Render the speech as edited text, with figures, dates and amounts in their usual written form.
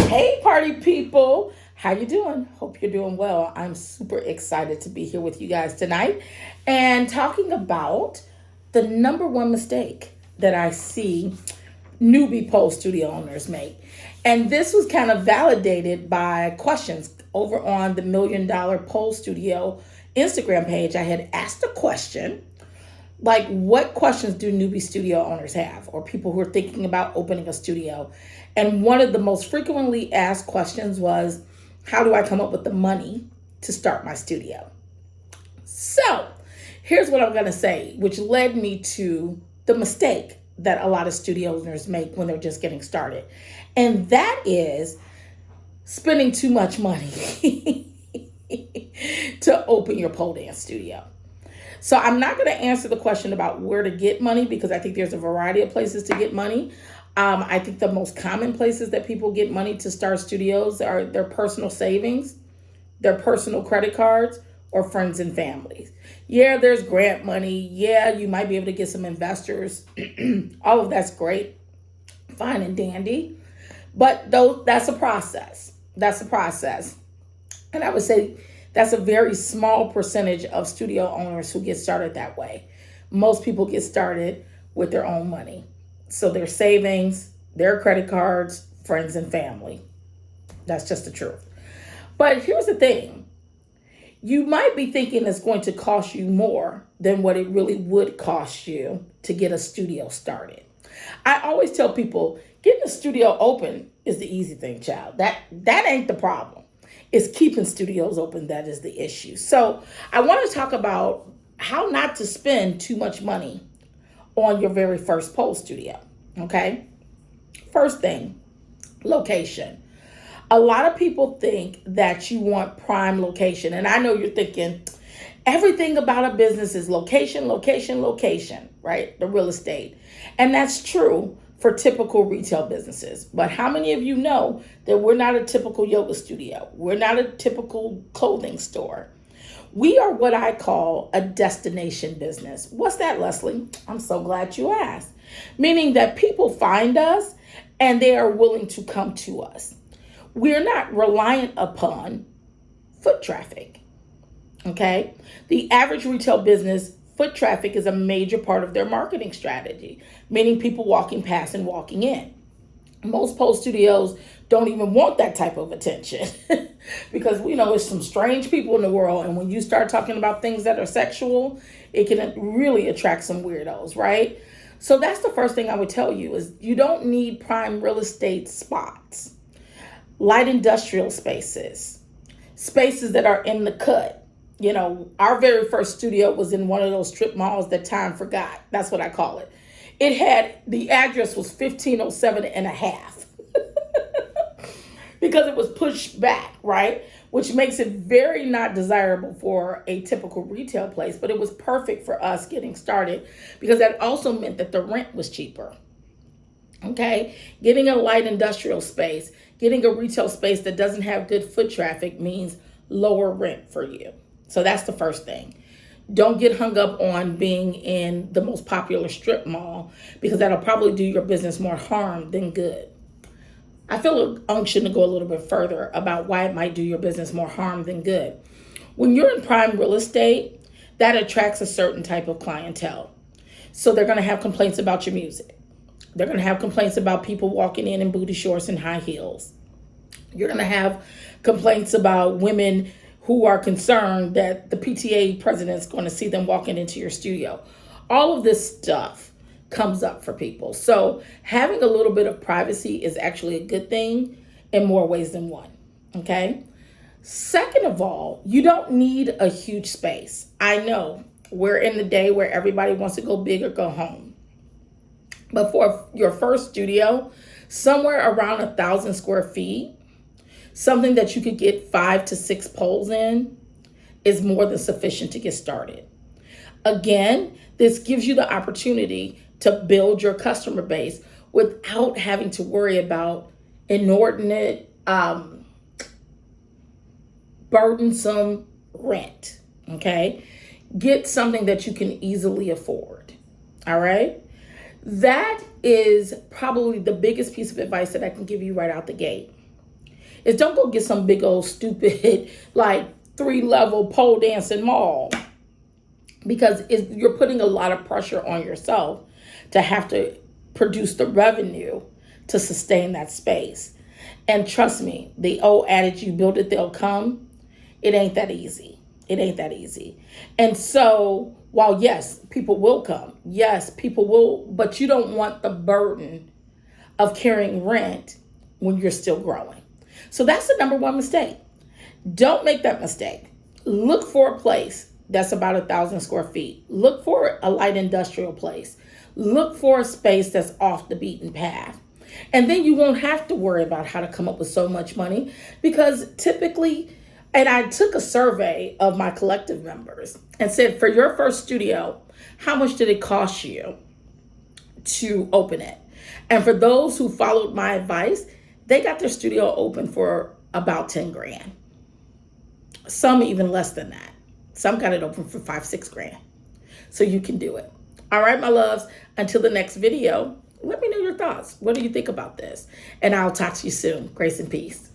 Hey party people, how you doing? Hope you're doing well. I'm super excited to be here with you guys tonight and talking about the number one mistake that I see newbie pole studio owners make. And this was kind of validated by questions over on the $1 Million Pole Studio Instagram page. I had asked a question like, what questions do newbie studio owners have, or people who are thinking about opening a studio? And one of the most frequently asked questions was, how do I come up with the money to start my studio? So here's what I'm going to say, which led me to the mistake that a lot of studio owners make when they're just getting started. And that is spending too much money to open your pole dance studio. So I'm not going to answer the question about where to get money, because I think there's a variety of places to get money. I think the most common places that people get money to start studios are their personal savings, their personal credit cards, or friends and families. Yeah, there's grant money. Yeah, you might be able to get some investors. All of that's great, fine and dandy. But that's a process. That's a process. And I would say that's a very small percentage of studio owners who get started that way. Most people get started with their own money. So their savings, their credit cards, friends and family. That's just the truth. But here's the thing. You might be thinking it's going to cost you more than what it really would cost you to get a studio started. I always tell people, getting a studio open is the easy thing, child. That ain't the problem. It's keeping studios open that is the issue. So I want to talk about how not to spend too much money on your very first pole studio, okay? First thing, location. A lot of people think that you want prime location. And I know you're thinking, everything about a business is location, location, location, right? The real estate. And that's true for typical retail businesses. But how many of you know that we're not a typical yoga studio? We're not a typical clothing store. We are what I call a destination business. What's that, Leslie? I'm so glad you asked. Meaning that people find us and they are willing to come to us. We're not reliant upon foot traffic, okay? The average retail business, foot traffic is a major part of their marketing strategy, meaning people walking past and walking in. Most pole studios don't even want that type of attention because we know there's some strange people in the world. And when you start talking about things that are sexual, it can really attract some weirdos, right? So that's the first thing I would tell you is you don't need prime real estate spots, light industrial spaces, spaces that are in the cut. You know, our very first studio was in one of those strip malls that time forgot. That's what I call it. It had, the address was 1507 and a half because it was pushed back, right? Which makes it very not desirable for a typical retail place, but it was perfect for us getting started because that also meant that the rent was cheaper. Okay, getting a light industrial space, getting a retail space that doesn't have good foot traffic means lower rent for you. So that's the first thing. Don't get hung up on being in the most popular strip mall because that'll probably do your business more harm than good. I feel an unction to go a little bit further about why it might do your business more harm than good. When you're in prime real estate, that attracts a certain type of clientele. So they're going to have complaints about your music. They're going to have complaints about people walking in booty shorts and high heels. You're going to have complaints about women who are concerned that the PTA president is going to see them walking into your studio. All of this stuff comes up for people. So having a little bit of privacy is actually a good thing in more ways than one, okay? Second of all, you don't need a huge space. I know we're in the day where everybody wants to go big or go home. But for your first studio, somewhere around 1,000 square feet, something that you could get 5 to 6 poles in is more than sufficient to get started. Again, this gives you the opportunity to build your customer base without having to worry about inordinate, burdensome rent, okay? Get something that you can easily afford, all right? That is probably the biggest piece of advice that I can give you right out the gate. is don't go get some big old stupid like 3-level pole dancing mall, because you're putting a lot of pressure on yourself to have to produce the revenue to sustain that space. And trust me, the old adage, you build it, they'll come, it ain't that easy. It ain't that easy. And so while yes, people will come, yes, people will, but you don't want the burden of carrying rent when you're still growing. So that's the number one mistake. Don't make that mistake. Look for a place that's about 1,000 square feet. Look for a light industrial place. Look for a space that's off the beaten path. And then you won't have to worry about how to come up with so much money, because typically, and I took a survey of my collective members and said, for your first studio, how much did it cost you to open it? And for those who followed my advice, they got their studio open for about 10 grand. Some even less than that. Some got it open for 5-6 grand. So you can do it. All right, my loves, until the next video, let me know your thoughts. What do you think about this? And I'll talk to you soon. Grace and peace.